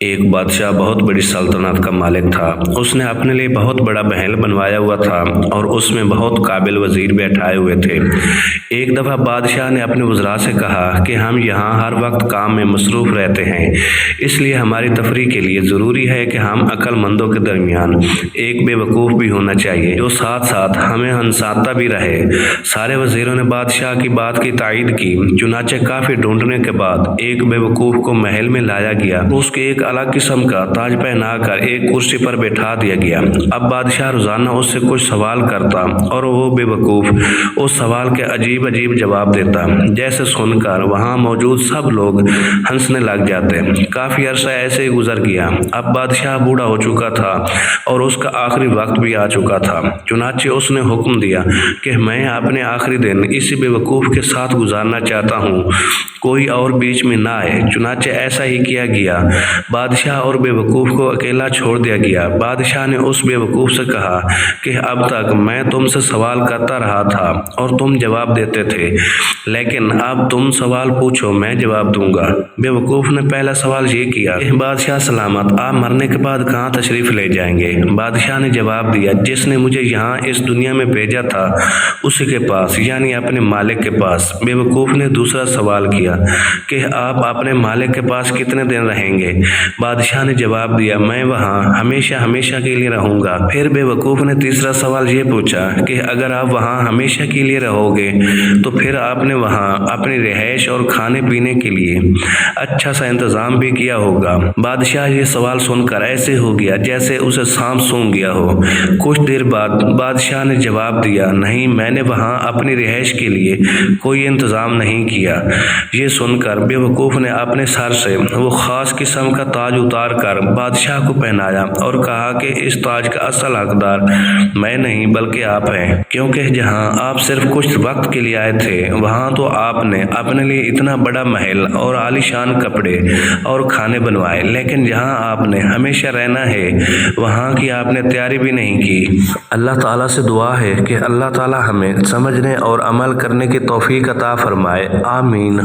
एक बादशाह बहुत बड़ी सल्तनत का मालिक था। उसने अपने लिए बहुत बड़ा महल बनवाया हुआ था और उसमें बहुत काबिल वजीर बैठाए हुए थे। एक दफ़ा बादशाह ने अपने वज़रा से कहा कि हम यहाँ हर वक्त काम में मसरूफ़ रहते हैं, इसलिए हमारी तफरीह के लिए ज़रूरी है कि हम अक्लमंदों के दरमियान एक बेवकूफ़ भी होना चाहिए जो साथ साथ हमें हंसाता भी रहे। सारे वज़ीरों ने बादशाह की बात की तायीद की। चुनाचे काफ़ी ढूंढने के बाद एक बेवकूफ़ को महल में लाया गया। उसके एक अलग किस्म का ताज पहनाकर एक कुर्सी पर बैठा दिया गया। अब बादशाह रोजाना उससे कुछ सवाल करता और वो बेवकूफ उस सवाल के अजीब अजीब जवाब देता, जैसे सुनकर वहां मौजूद सब लोग हंसने लग जाते। काफी अरसा ऐसे ही गुजर गया। अब बादशाह बूढ़ा हो चुका था और उसका आखिरी वक्त भी आ चुका था। चुनाचे उसने हुक्म दिया कि मैं अपने आखिरी दिन इसी बेवकूफ के साथ गुजारना चाहता हूँ, कोई और बीच में ना आए। चुनाचे ऐसा ही किया गया। बादशाह और बेवकूफ़ को अकेला छोड़ दिया गया। बादशाह ने उस बेवकूफ़ से कहा कि अब तक मैं तुमसे सवाल करता रहा था और तुम जवाब देते थे, लेकिन अब तुम सवाल पूछो, मैं जवाब दूंगा। बेवकूफ़ ने पहला सवाल ये किया कि बादशाह सलामत, आप मरने के बाद कहाँ तशरीफ़ ले जाएंगे? बादशाह ने जवाब दिया, जिसने मुझे यहाँ इस दुनिया में भेजा था उसी के पास, यानी अपने मालिक के पास। बेवकूफ़ ने दूसरा सवाल किया कि आप अपने मालिक के पास कितने दिन रहेंगे? बादशाह ने जवाब दिया, मैं वहाँ हमेशा हमेशा के लिए रहूँगा। फिर बेवकूफ़ ने तीसरा सवाल ये पूछा कि अगर आप वहाँ हमेशा के लिए रहोगे तो फिर आपने वहाँ अपनी रिहाइश और खाने पीने के लिए अच्छा सा इंतज़ाम भी किया होगा। बादशाह ये सवाल सुनकर ऐसे हो गया जैसे उसे सांप सूंघ गया हो। कुछ देर बाद बादशाह ने जवाब दिया, नहीं, मैंने वहाँ अपनी रिहाइश के लिए कोई इंतज़ाम नहीं किया। ये सुनकर बेवकूफ़ ने अपने सर से वो ख़ास किस्म का ताज उतार कर बादशाह को पहनाया और कहा कि इस ताज का असल हकदार मैं नहीं बल्कि आप हैं, क्योंकि जहां आप सिर्फ कुछ वक्त के लिए आए थे वहां तो आपने अपने लिए इतना बड़ा महल और आलीशान कपड़े और खाने बनवाए, लेकिन जहां आपने हमेशा रहना है वहां की आपने तैयारी भी नहीं की। अल्लाह ताला से दुआ है कि अल्लाह ताला हमें समझने और अमल करने की तौफीक अता फरमाए। आमीन।